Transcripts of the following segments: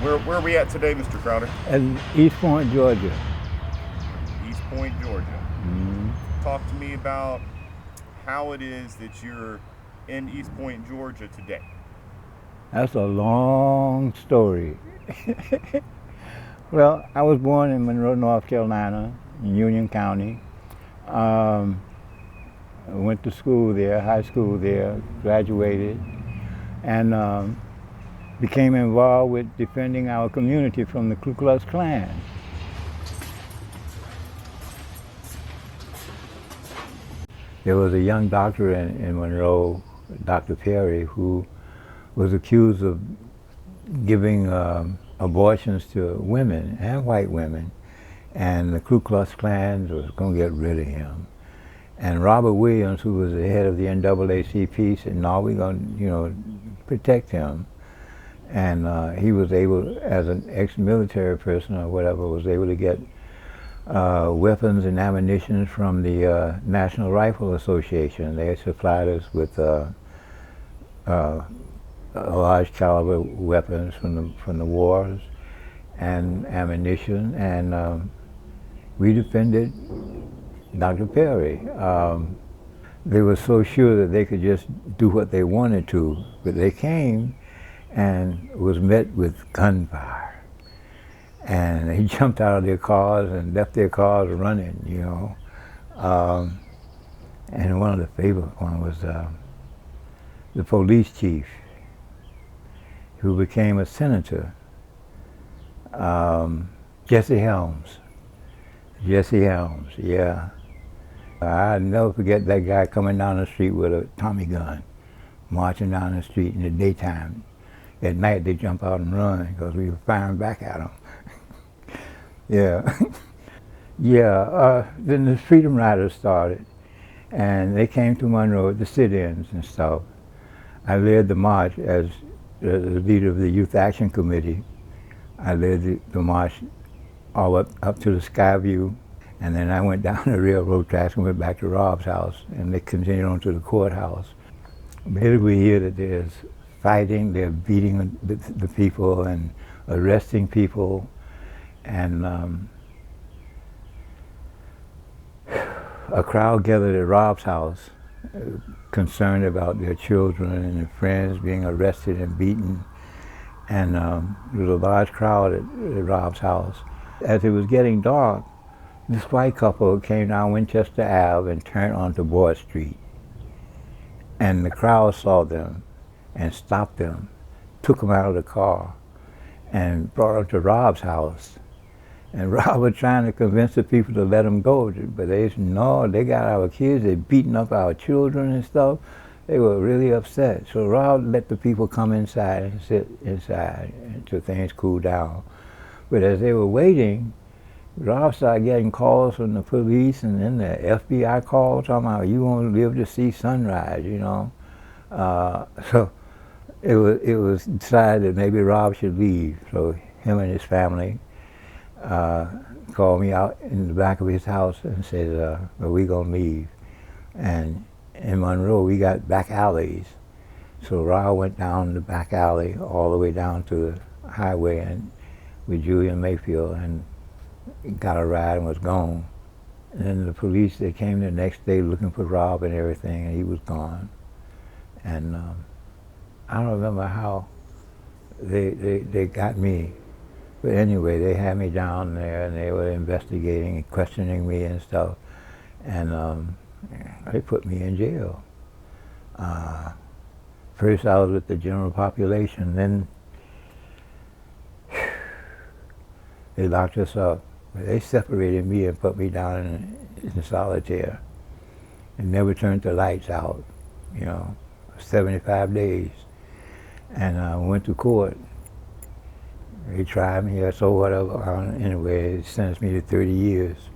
Where are we at today, Mr. Crowder? in East Point, Georgia. East Point, Georgia. Mm, Talk to me about how it is that you're in East Point, Georgia today. that's a long story. Well, I was born in Monroe, North Carolina, in Union County. Um, I went to school there, high school there, graduated, and became involved with defending our community from the Ku Klux Klan. There was a young doctor in Monroe, Dr. Perry, who was accused of giving abortions to women and white women, and the Ku Klux Klan was going to get rid of him. And Robert Williams, who was the head of the NAACP, said, "No, we're going to, protect him." And he was able, as an ex-military person or whatever, was able to get weapons and ammunition from the National Rifle Association. They supplied us with large caliber weapons from the wars and ammunition, and we defended Dr. Perry. They were so sure that they could just do what they wanted to, but they came and was met with gunfire. And they jumped out of their cars and left their cars running, and one of the favorite one was the police chief, who became a senator, Jesse Helms. Jesse Helms, yeah. I'll never forget that guy coming down the street with a Tommy gun, marching down the street in the daytime. At night they jump out and run because we were firing back at them. Yeah. Yeah, then the Freedom Riders started, and they came to Monroe, the sit-ins and stuff. I led the march as the leader of the Youth Action Committee. I led the march all up to the Skyview, and then I went down the railroad tracks and went back to Rob's house, and they continued on to the courthouse. Later we hear that there's fighting, they're beating the people and arresting people, and a crowd gathered at Rob's house, concerned about their children and their friends being arrested and beaten, and there was a large crowd at Rob's house. As it was getting dark, this white couple came down Winchester Ave and turned onto Broad Street. And the crowd saw them and stopped them, took them out of the car, and brought them to Rob's house. And Rob was trying to convince the people to let them go, but they said, "No, they got our kids, they're beating up our children and stuff." They were really upset. So Rob let the people come inside and sit inside until things cooled down. But as they were waiting, Rob started getting calls from the police, and then the FBI called talking about, "You won't live to see sunrise," So it was decided that maybe Rob should leave. So him and his family called me out in the back of his house and said, "Well, we gonna leave." And in Monroe, we got back alleys. So Rob went down the back alley all the way down to the highway and with Julian Mayfield, and got a ride and was gone. And then the police, they came the next day looking for Rob and everything, and he was gone. And I don't remember how they got me. But anyway, they had me down there, and they were investigating and questioning me and stuff. And they put me in jail. First I was with the general population, then they locked us up. They separated me and put me down in solitary and never turned the lights out, 75 days. And I went to court. They tried me, so whatever. Anyway, they sentenced me to 30 years.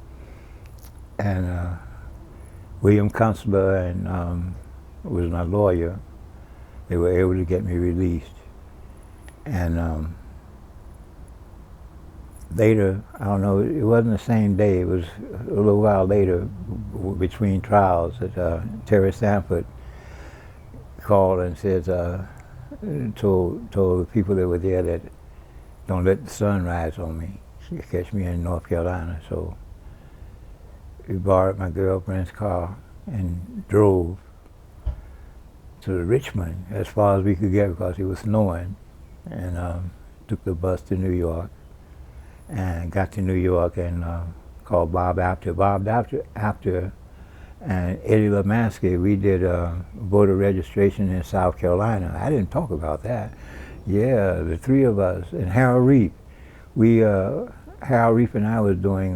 And William Counselor and was my lawyer. They were able to get me released. And later, I don't know, it wasn't the same day, it was a little while later between trials that Terry Sanford called and said, told the people that were there that don't let the sun rise on me. She'll catch me in North Carolina. So we borrowed my girlfriend's car and drove to Richmond as far as we could get because it was snowing, and took the bus to New York and got to New York and called Bob Apter. Apter and Eddie Lemansky, we did voter registration in South Carolina. I didn't talk about that. Yeah, the three of us, and Harold Reef. Harold Reef and I was doing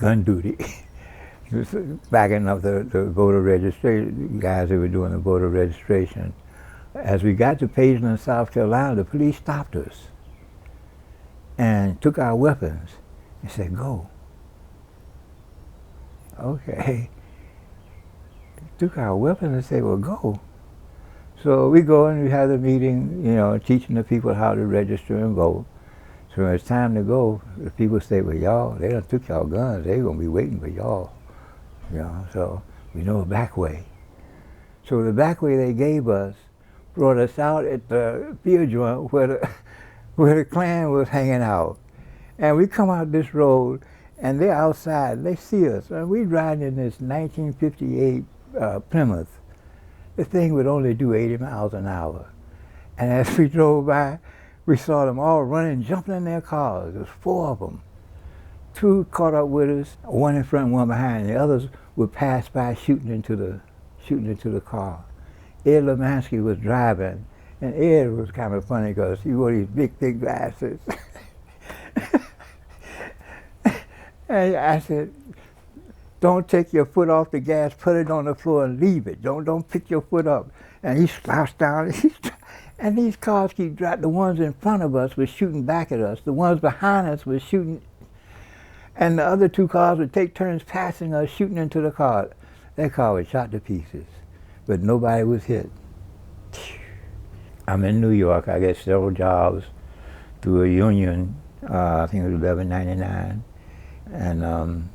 gun duty. Backing up the voter registration, guys that were doing the voter registration. As we got to Pageland, South Carolina, the police stopped us and took our weapons and said, go. Okay. Took our weapons and said, well, go. So we go and we have the meeting, you know, teaching the people how to register and vote. So when it's time to go, the people say, well, y'all, they done took y'all guns. They're going to be waiting for y'all. You know, so we know a back way. So the back way they gave us brought us out at the beer joint where the Klan was hanging out. And we come out this road, and they're outside. They see us. And we riding in this 1958 Plymouth. The thing would only do 80 miles an hour. And as we drove by, we saw them all running, jumping in their cars. There was 4 of them. 2 caught up with us, one in front, one behind. The others would pass by shooting into the car. Ed Lemansky was driving, and Ed was kind of funny because he wore these big, thick glasses. And I said, don't take your foot off the gas, put it on the floor and leave it. Don't pick your foot up. And he slouched down, and these cars keep driving. The ones in front of us were shooting back at us. The ones behind us were shooting, and the other 2 cars would take turns passing us, shooting into the car. That car was shot to pieces, but nobody was hit. I'm in New York. I got several jobs through a union. I think it was $11.99, and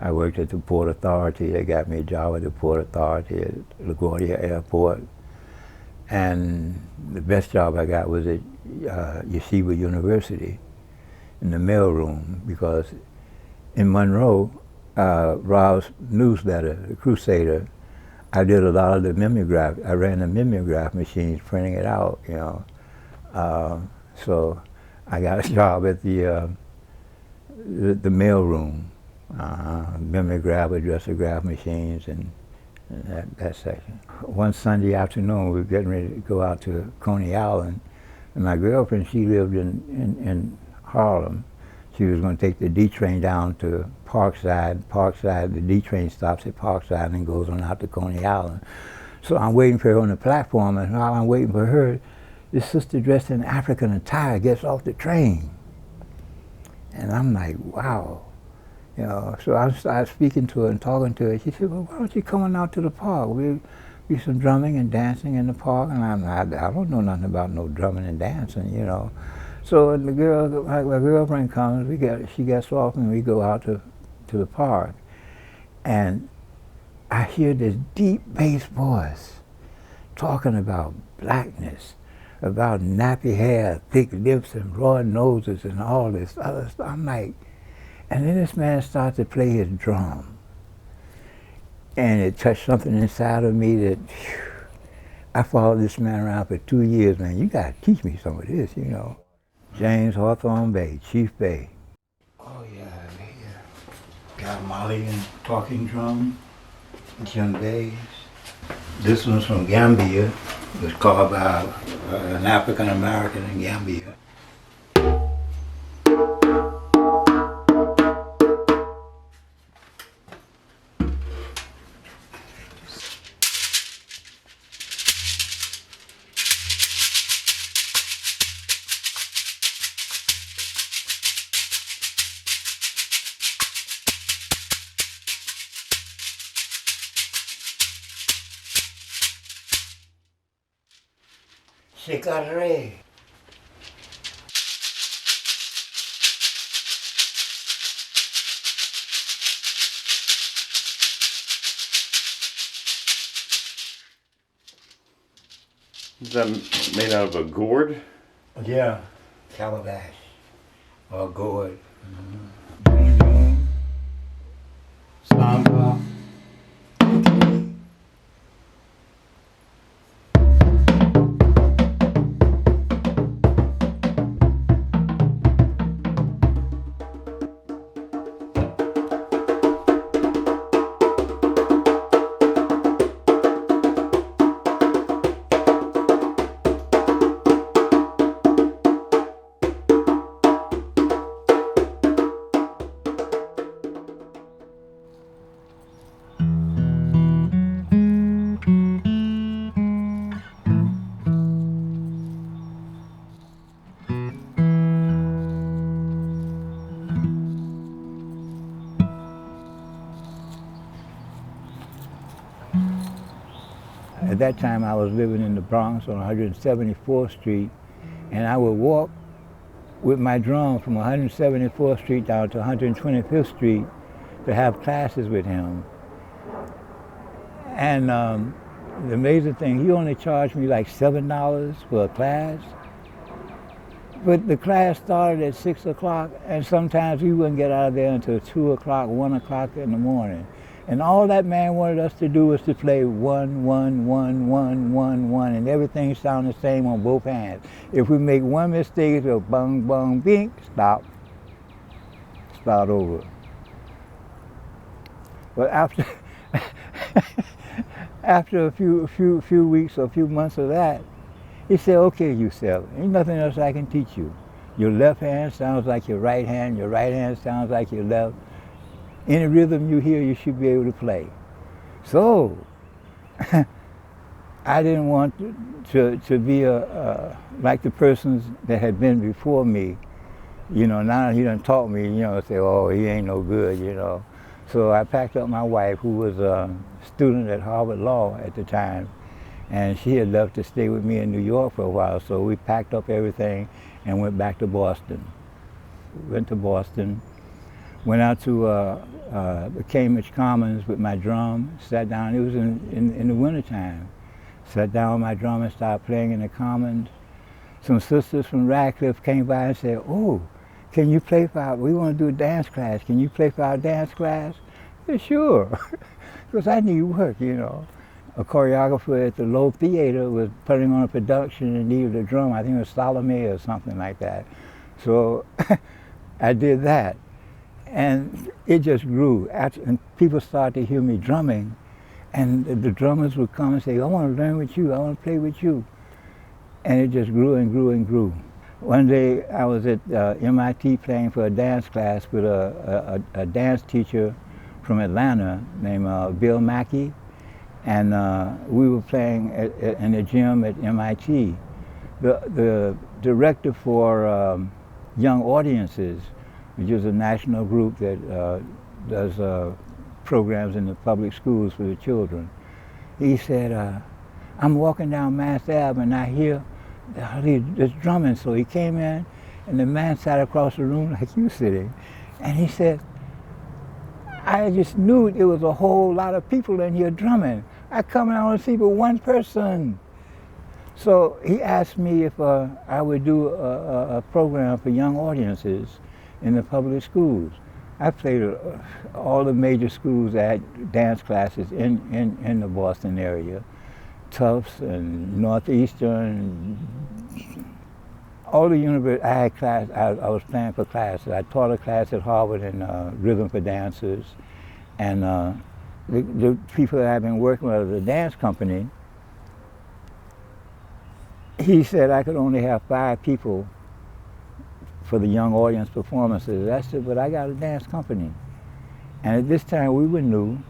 I worked at the Port Authority. They got me a job at the Port Authority at LaGuardia Airport, and the best job I got was at Yeshiva University in the mailroom, because in Monroe, Rob's newsletter, The Crusader, I did a lot of the mimeograph. I ran the mimeograph machines, printing it out, you know. So I got a job at the mailroom, mimeograph, addressograph machines, and that section. One Sunday afternoon, we were getting ready to go out to Coney Island, and my girlfriend, she lived in Harlem. She was going to take the D train down to Parkside. The D train stops at Parkside and goes on out to Coney Island. So I'm waiting for her on the platform, and while I'm waiting for her, this sister dressed in African attire gets off the train. And I'm like, wow. You know, so I started speaking to her and talking to her. She said, well, why don't you come on out to the park? We'll do some drumming and dancing in the park. And I don't know nothing about no drumming and dancing, you know. So my girlfriend comes, she gets off, and we go out to the park. And I hear this deep bass voice talking about blackness, about nappy hair, thick lips, and broad noses, and all this other stuff. I'm like, and then this man starts to play his drum. And it touched something inside of me that, phew, I followed this man around for 2 years, man. You gotta teach me some of this, you know. James Hawthorne Bay, Chief Bay. Oh yeah, got Molly and talking drum, Jim Bays. This one's from Gambia. It was called by an African American in Gambia. Shikare. Is that made out of a gourd? Yeah, calabash or gourd. Mm-hmm. Samba. At that time, I was living in the Bronx on 174th Street, and I would walk with my drum from 174th Street down to 125th Street to have classes with him. And the amazing thing, he only charged me like $7 for a class, but the class started at 6 o'clock, and sometimes we wouldn't get out of there until 2 o'clock, 1 o'clock in the morning. And all that man wanted us to do was to play 1, 1, 1, 1, 1, 1, and everything sounded the same on both hands. If we make one mistake, it was bung, bung, bing, stop, start over. But after after a few weeks or a few months of that, he said, okay, Yusef, ain't nothing else I can teach you. Your left hand sounds like your right hand sounds like your left. Any rhythm you hear, you should be able to play. So, I didn't want to be like the persons that had been before me. You know, now he done taught me, you know, say, oh, he ain't no good, you know. So I packed up my wife, who was a student at Harvard Law at the time, and she had left to stay with me in New York for a while, so we packed up everything and went back to Boston. Went to Boston, went out to the Cambridge Commons with my drum, sat down. It was in the wintertime. Sat down with my drum and started playing in the Commons. Some sisters from Radcliffe came by and said, oh, can you play for our, we want to do a dance class. Can you play for our dance class? I said, sure, because I need work, you know. A choreographer at the Low Theater was putting on a production and needed a drum. I think it was Salome or something like that. So I did that. And it just grew. And people started to hear me drumming, and the drummers would come and say, I want to learn with you, I want to play with you. And it just grew and grew and grew. One day I was at MIT playing for a dance class with a dance teacher from Atlanta named Bill Mackey, and we were playing in a gym at MIT. The director for Young Audiences, which is a national group that does programs in the public schools for the children. He said, I'm walking down Mass Ave and I hear this drumming. So he came in and the man sat across the room like you sitting. And he said, I just knew there was a whole lot of people in here drumming. I come out and see but one person. So he asked me if I would do a program for young audiences in the public schools. I played all the major schools that had dance classes in the Boston area. Tufts and Northeastern, all the universities. I had class, I was playing for classes. I taught a class at Harvard in rhythm for dancers. And the people that I've been working with at the dance company, he said I could only have 5 people for the young audience performances. I said, but I got a dance company. And at this time we were new,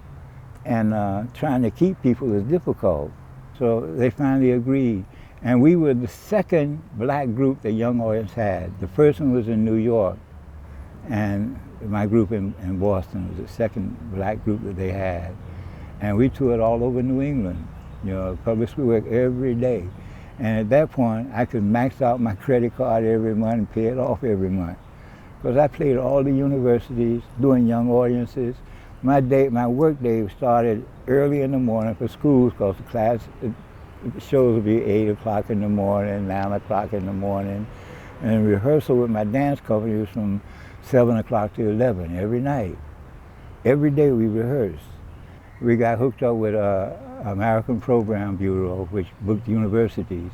and trying to keep people is difficult. So they finally agreed. And we were the second black group the young audience had. The first one was in New York, and my group in Boston was the second black group that they had. And we toured all over New England, you know, public school work every day. And at that point, I could max out my credit card every month and pay it off every month. Because I played at all the universities, doing young audiences. My work day started early in the morning for schools, because the shows would be 8 o'clock in the morning, 9 o'clock in the morning. And rehearsal with my dance company was from 7 o'clock to 11 every night. Every day we rehearsed. We got hooked up with American Program Bureau, which booked universities,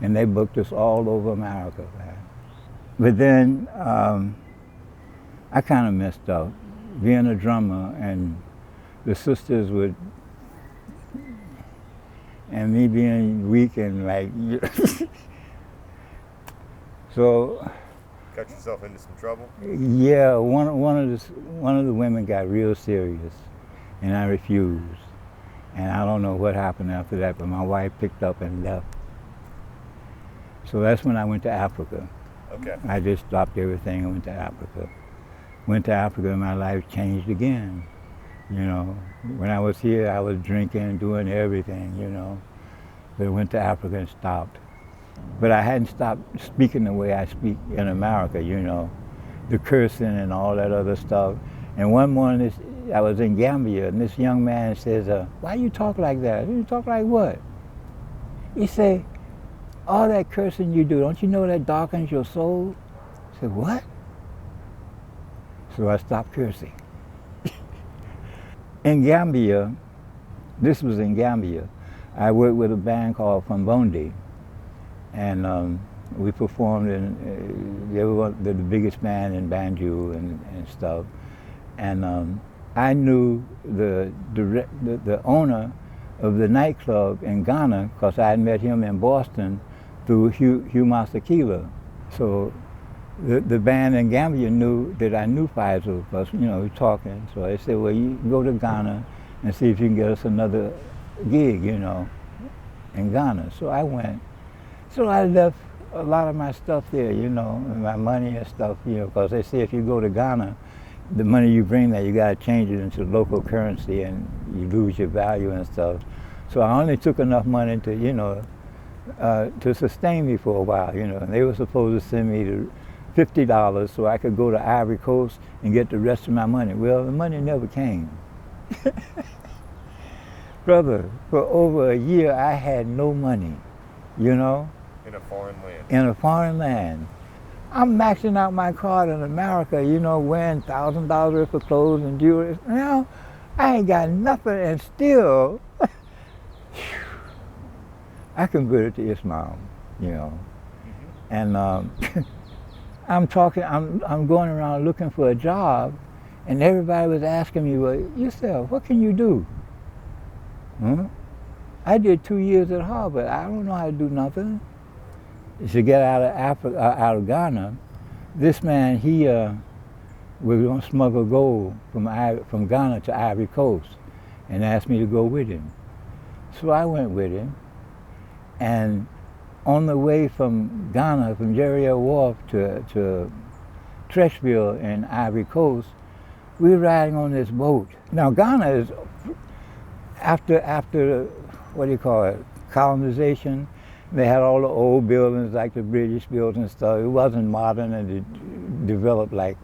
and they booked us all over America, man. But then I kind of messed up. Being a drummer, and the sisters would, and me being weak and like, so. Got yourself into some trouble? Yeah, one of the women got real serious, and I refused. And I don't know what happened after that, but my wife picked up and left. So that's when I went to Africa. Okay. I just stopped everything and went to Africa. Went to Africa and my life changed again. You know, when I was here, I was drinking, doing everything, you know. But I went to Africa and stopped. But I hadn't stopped speaking the way I speak in America, you know, the cursing and all that other stuff. And one morning, I was in Gambia, and this young man says, why you talk like that? You talk like what? He said, all that cursing you do, don't you know that darkens your soul? I said, what? So I stopped cursing. In Gambia, this was in Gambia, I worked with a band called from Bondi, and we performed in, they were the biggest band in Banjul and stuff. And I knew the owner of the nightclub in Ghana because I had met him in Boston through Hugh Masakila. So the band in Gambia knew that I knew Faisal because, you know, we were talking. So they said, well, you go to Ghana and see if you can get us another gig, you know, in Ghana. So I went. So I left a lot of my stuff there, you know, my money and stuff, you know, because they say if you go to Ghana, the money you bring there, you got to change it into local currency and you lose your value and stuff. So I only took enough money to, you know, to sustain me for a while, you know. And they were supposed to send me to $50 so I could go to Ivory Coast and get the rest of my money. Well, the money never came. Brother, for over a year I had no money, you know. In a foreign land. In a foreign land. I'm maxing out my card in America, you know, wearing $1,000 worth of clothes and jewelry. Now, I ain't got nothing, and still, I converted to Islam, you know. Mm-hmm. And I'm going around looking for a job, and everybody was asking me, well, Yusef, what can you do? I did 2 years at Harvard. I don't know how to do nothing. To get out of Africa, out of Ghana, this man, he was going to smuggle gold from Ghana to Ivory Coast and asked me to go with him. So I went with him, and on the way from Ghana, from Jericho Wharf to Treshville in Ivory Coast, we were riding on this boat. Now Ghana is, after what do you call it, colonization, they had all the old buildings like the British buildings and stuff. It wasn't modern and developed like.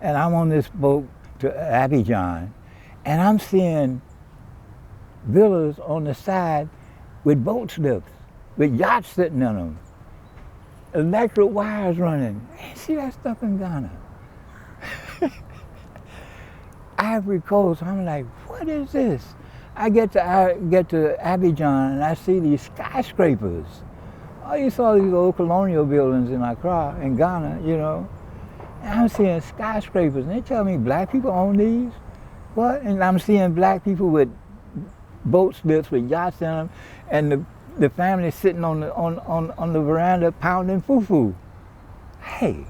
And I'm on this boat to Abidjan, and I'm seeing villas on the side with boat slips, with yachts sitting in them, electric wires running. You see that stuff in Ghana. Ivory Coast, I'm like, what is this? I get to Abidjan and I see these skyscrapers. Oh, you saw these old colonial buildings in Accra, in Ghana, you know. And I'm seeing skyscrapers, and they tell me black people own these. What? And I'm seeing black people with boat slips with yachts in them, and the family sitting on the veranda pounding fufu. Hey.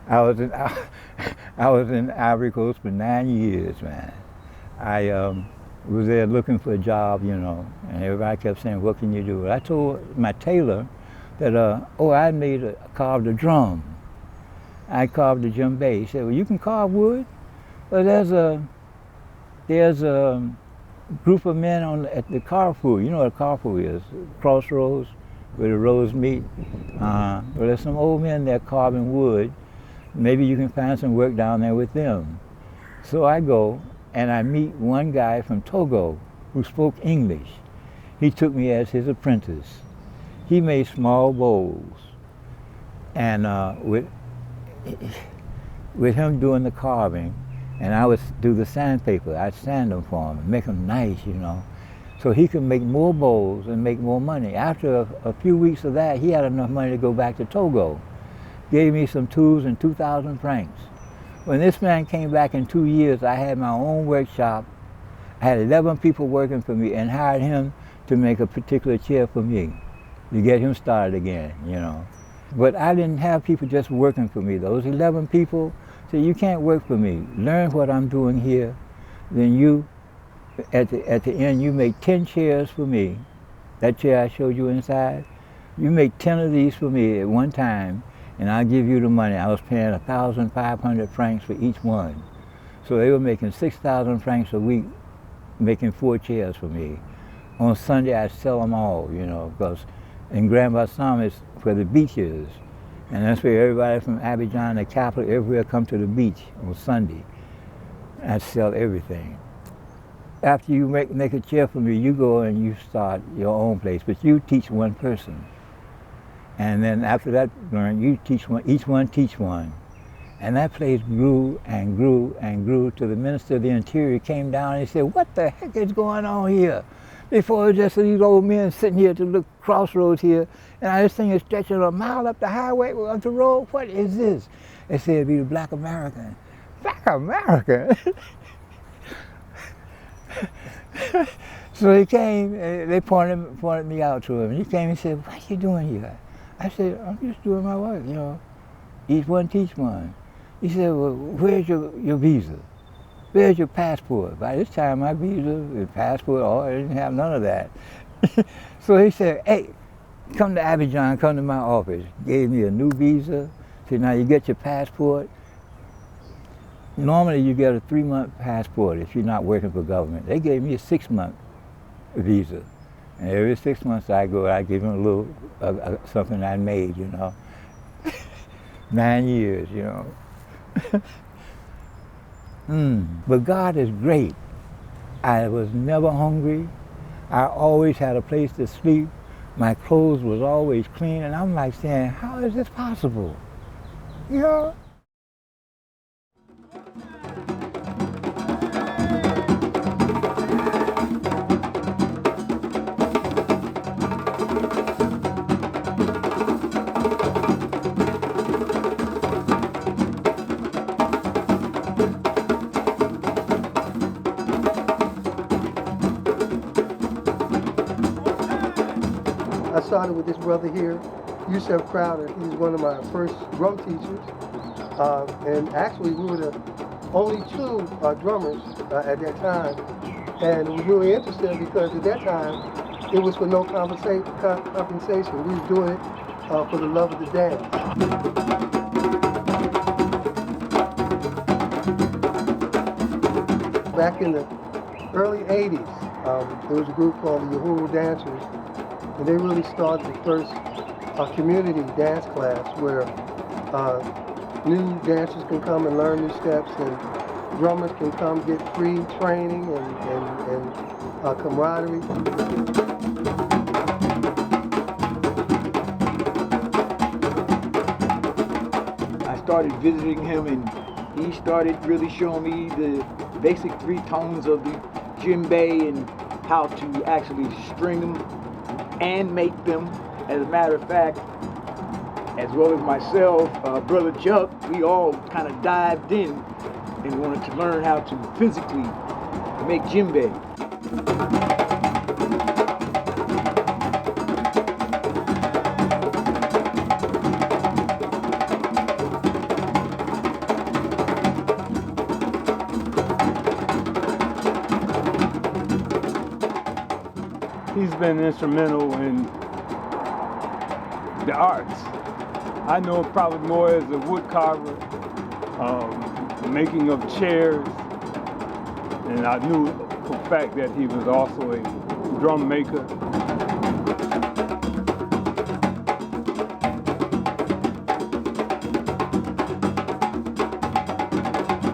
I was in Ivory Coast for 9 years, man. I was there looking for a job, you know, and everybody kept saying, what can you do? I told my tailor that, I carved a drum. I carved a djembe. He said, well, you can carve wood? Well, there's a group of men at the Carrefour. You know what a Carrefour is? Crossroads, where the roads meet. Well, there's some old men there carving wood. Maybe you can find some work down there with them. So I go, and I meet one guy from Togo who spoke English. he took me as his apprentice. He made small bowls, and with him doing the carving, and I would do the sandpaper. I'd sand them for him and make them nice, you know, so he could make more bowls and make more money. After a few weeks of that, he had enough money to go back to Togo. Gave me some tools and 2,000 francs. When this man came back in 2 years, I had my own workshop. I had 11 people working for me and hired him to make a particular chair for me to get him started again, you know. But I didn't have people just working for me. Those 11 people said, you can't work for me. Learn what I'm doing here. Then you, at the end, you make 10 chairs for me. That chair I showed you inside, you make 10 of these for me at one time, and I'll give you the money. I was paying 1,500 francs for each one. So they were making 6,000 francs a week, making 4 chairs for me. On Sunday, I'd sell them all, you know, because in Grand Bassam is where the beach is. And that's where everybody from Abidjan, the capital, everywhere come to the beach on Sunday. I'd sell everything. After you make a chair for me, you go and you start your own place, but you teach one person. And then after that, you teach one, each one teach one. And that place grew and grew and grew till the Minister of the Interior came down and he said, what the heck is going on here? Before it was just these old men sitting here to look crossroads here, and this thing is stretching a mile up the highway, up the road. What is this? They said it'd be the Black American. Black American? So he came, and they pointed me out to him. And he came and said, what are you doing here? I said, I'm just doing my work, you know. Each one teach one. He said, well, where's your visa? Where's your passport? By this time, my visa and passport, I didn't have none of that. So he said, hey, come to Abidjan, come to my office. Gave me a new visa. Said, now you get your passport. Normally you get a 3-month passport if you're not working for government. They gave me a 6-month visa. And every 6 months I go, I give them a little, something I made, you know. 9 years, you know. But God is great. I was never hungry. I always had a place to sleep. My clothes was always clean, and I'm like saying, how is this possible? You know? I started with this brother here, Yusef Crowder. He's one of my first drum teachers. And actually, we were the only 2 drummers at that time. And it was really interesting because at that time, it was for no compensation. We were doing it for the love of the dance. Back in the early 80s, there was a group called the Uhuru Dancers. And they really started the first community dance class where new dancers can come and learn new steps, and drummers can come get free training and camaraderie. I started visiting him, and he started really showing me the basic 3 tones of the djembe and how to actually string them and make them. As a matter of fact, as well as myself, Brother Chuck, we all kind of dived in and wanted to learn how to physically make djembe. He's been instrumental in the arts. I know probably more as a wood carver, making of chairs, and I knew for a fact that he was also a drum maker.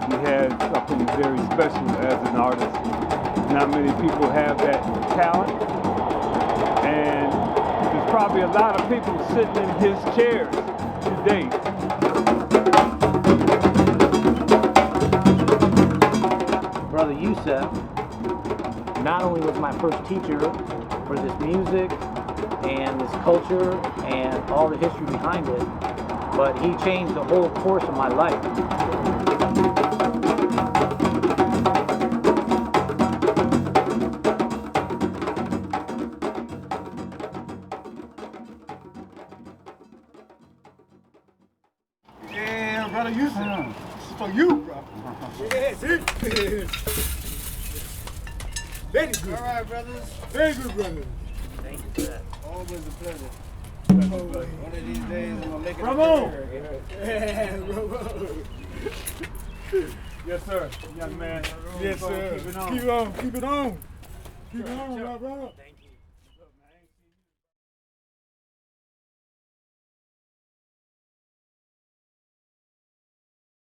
He had something very special as an artist. Not many people have that talent. there's probably a lot of people sitting in his chairs today. Brother Yusef not only was my first teacher for this music and this culture and all the history behind it, but he changed the whole course of my life. Yeah, brother Yusef. This is for you, bro. Yeah, see? Very good. All right, brothers. Very good, brothers. Thank you for that. Always a pleasure. One of these days, I'm gonna make it. Bravo! Yeah, bravo. Yes, sir, young man. Yes, sir. Keep it on. Keep it on. Keep it on. Keep it on, brother. Thank you.